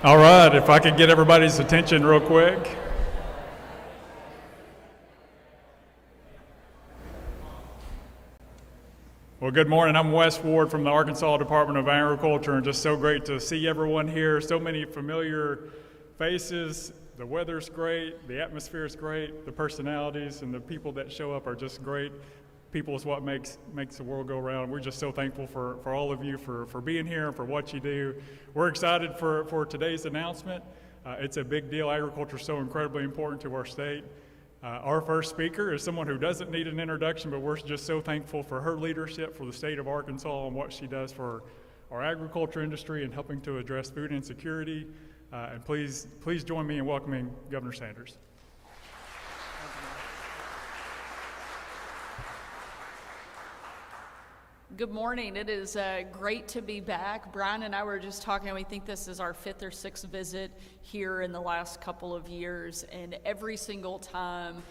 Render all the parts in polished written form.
All right, if I could get everybody's attention real quick. Well, good morning. I'm Wes Ward from the Arkansas Department of Agriculture, and just so great to see everyone here. So many familiar faces. The weather's great, the atmosphere is great, the personalities and the people that show up are just great. People is what makes the world go round. We're just so thankful for all of you for being here and for what you do. We're excited for today's announcement. It's a big deal. Agriculture is so incredibly important to our state. Our first speaker is someone who doesn't need an introduction, but we're just so thankful for her leadership for the state of Arkansas and what she does for our agriculture industry and helping to address food insecurity. And please join me in welcoming Governor Sanders. Good morning. It is great to be back. Brian and I were just talking, we think this is our 5th or 6th visit here in the last couple of years, and every single time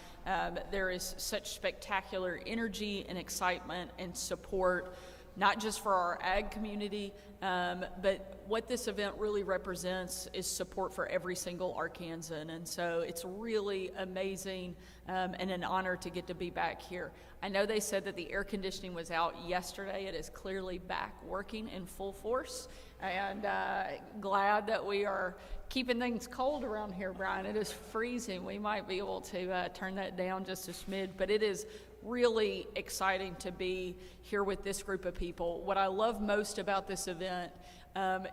there is such spectacular energy and excitement and support, not just for our ag community, but what this event really represents is support for every single Arkansan. And so it's really amazing and an honor to get to be back here. I know they said that the air conditioning was out yesterday. It is clearly back working in full force. And glad that we are keeping things cold around here, Brian. It is freezing. We might be able to turn that down just a smidge, but it is really exciting to be here with this group of people. What I love most about this event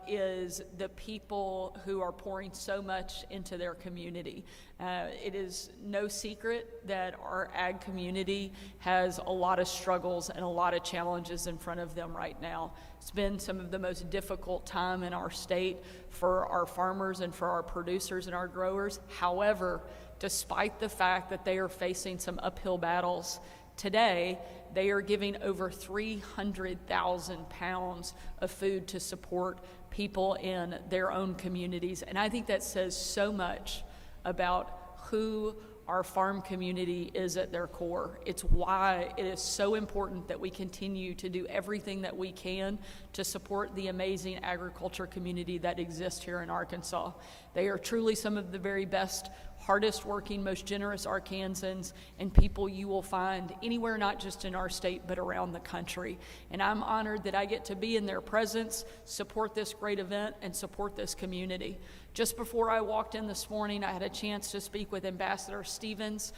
is the people who are pouring so much into their community. It is no secret that our ag community has a lot of struggles and a lot of challenges in front of them right now. It's been some of the most difficult time in our state for our farmers and for our producers and our growers. However, despite the fact that they are facing some uphill battles, today they are giving over 300,000 pounds of food to support people in their own communities. And I think that says so much about who our farm community is at their core. It's why it is so important that we continue to do everything that we can to support the amazing agriculture community that exists here in Arkansas. They are truly some of the very best, hardest working, most generous Arkansans and people you will find anywhere, not just in our state, but around the country. And I'm honored that I get to be in their presence, support this great event, and support this community. Just before I walked in this morning, I had a chance to speak with Ambassador Stevens,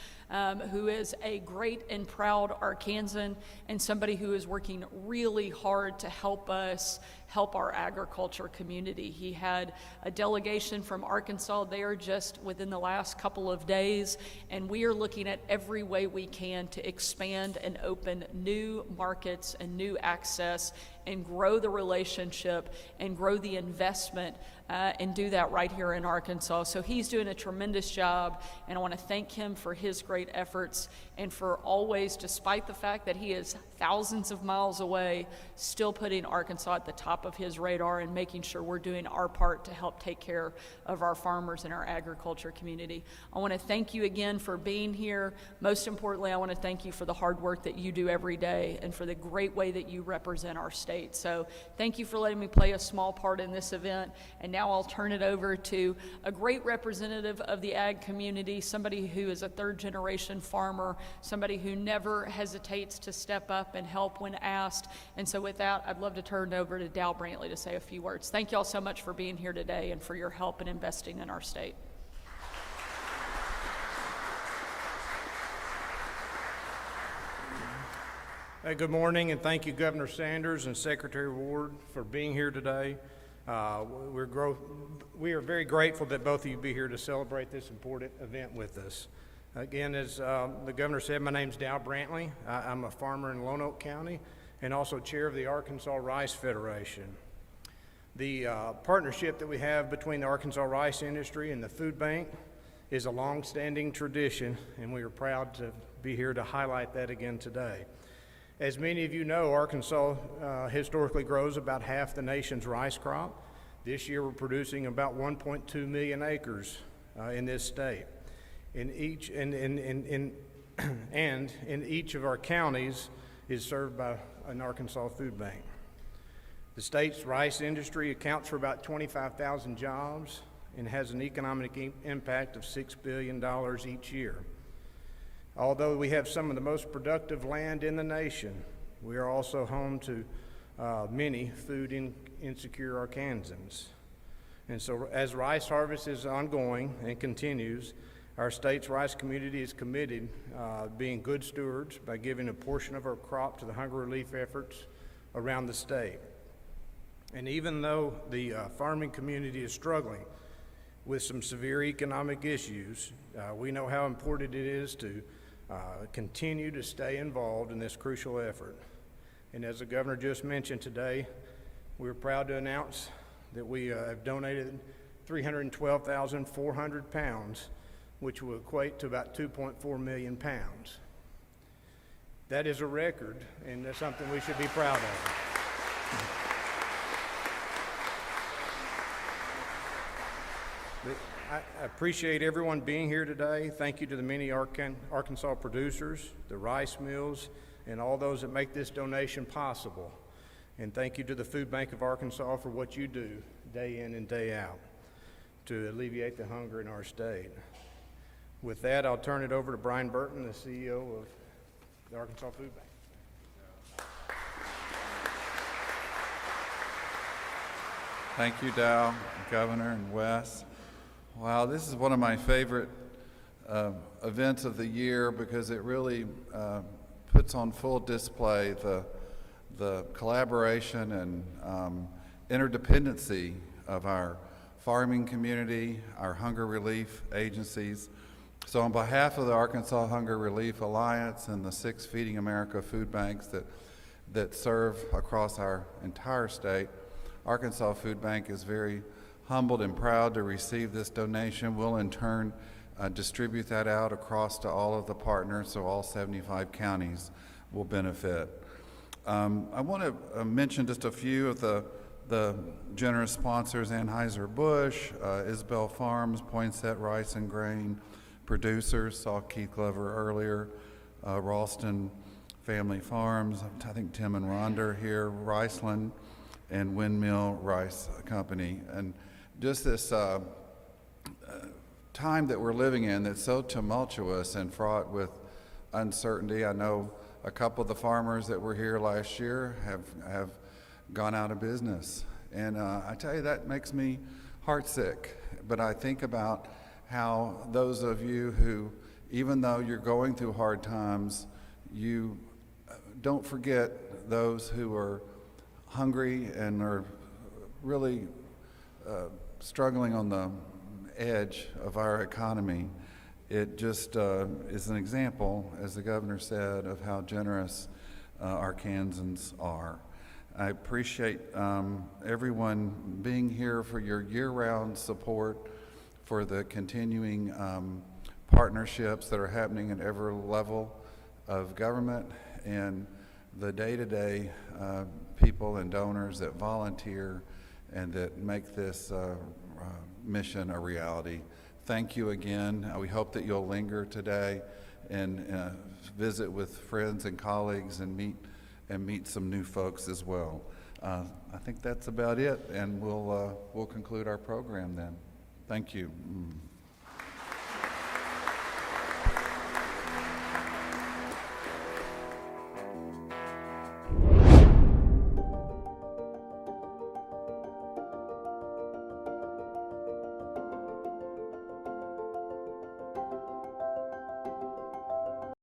who is a great and proud Arkansan and somebody who is working really hard to help us help our agriculture community. He had a delegation from Arkansas there just within the last couple of days, and we are looking at every way we can to expand and open new markets and new access and grow the relationship and grow the investment and do that right here in Arkansas. So he's doing a tremendous job, and I want to thank him for his great efforts and for always, despite the fact that he is thousands of miles away, still putting Arkansas at the top of his radar and making sure we're doing our part to help take care of our farmers and our agriculture community. I want to thank you again for being here. Most importantly, I want to thank you for the hard work that you do every day and for the great way that you represent our state. So thank you for letting me play a small part in this event. And now I'll turn it over to a great representative of the ag community, somebody who is a third-generation farmer, somebody who never hesitates to step up and help when asked. And so with that, I'd love to turn it over to Dow Brantley to say a few words. Thank you all so much for being here today and for your help in investing in our state. Hey, good morning, and thank you, Governor Sanders and Secretary Ward, for being here today. We are very grateful that both of you be here to celebrate this important event with us. Again, as the governor said, my name's Dow Brantley. I'm a farmer in Lonoke County and also chair of the Arkansas Rice Federation. The partnership that we have between the Arkansas rice industry and the food bank is a long-standing tradition, and we are proud to be here to highlight that again today. As many of you know, Arkansas historically grows about half the nation's rice crop. This year we're producing about 1.2 million acres in this state. In each of our counties is served by an Arkansas FoodBank. The state's rice industry accounts for about 25,000 jobs and has an economic impact of $6 billion each year. Although we have some of the most productive land in the nation, we are also home to many food insecure Arkansans. And so as rice harvest is ongoing and continues, our state's rice community is committed being good stewards by giving a portion of our crop to the hunger relief efforts around the state. And even though the farming community is struggling with some severe economic issues, we know how important it is to continue to stay involved in this crucial effort. And as the governor just mentioned today, we're proud to announce that we have donated 312,400 pounds, which will equate to about 2.4 million pounds. That is a record, and that's something we should be proud of. I appreciate everyone being here today. Thank you to the many Arkansas producers, the rice mills, and all those that make this donation possible. And thank you to the Food Bank of Arkansas for what you do day in and day out to alleviate the hunger in our state. With that, I'll turn it over to Brian Burton, the CEO of the Arkansas Food Bank. Thank you, Dow, Governor, and Wes. Wow, this is one of my favorite events of the year because it really puts on full display the collaboration and interdependency of our farming community, our hunger relief agencies. So on behalf of the Arkansas Hunger Relief Alliance and the 6 Feeding America food banks that serve across our entire state, Arkansas Food Bank is very humbled and proud to receive this donation. We'll in turn distribute that out across to all of the partners, so all 75 counties will benefit. I want to mention just a few of the generous sponsors: Anheuser-Busch, Isabel Farms, Poinsett Rice and Grain Producers, saw Keith Glover earlier, Ralston Family Farms, I think Tim and Rhonda are here, Riceland, and Windmill Rice Company. And just this time that we're living in that's so tumultuous and fraught with uncertainty. I know a couple of the farmers that were here last year have gone out of business. And I tell you, that makes me heartsick. But I think about how those of you who, even though you're going through hard times, you don't forget those who are hungry and are really struggling on the edge of our economy. It just is an example, as the governor said, of how generous Arkansans are. I appreciate everyone being here for your year-round support, for the continuing partnerships that are happening at every level of government, and the day-to-day people and donors that volunteer and that make this mission a reality. Thank you again. We hope that you'll linger today and visit with friends and colleagues and meet some new folks as well. I think that's about it, and we'll conclude our program then. Thank you.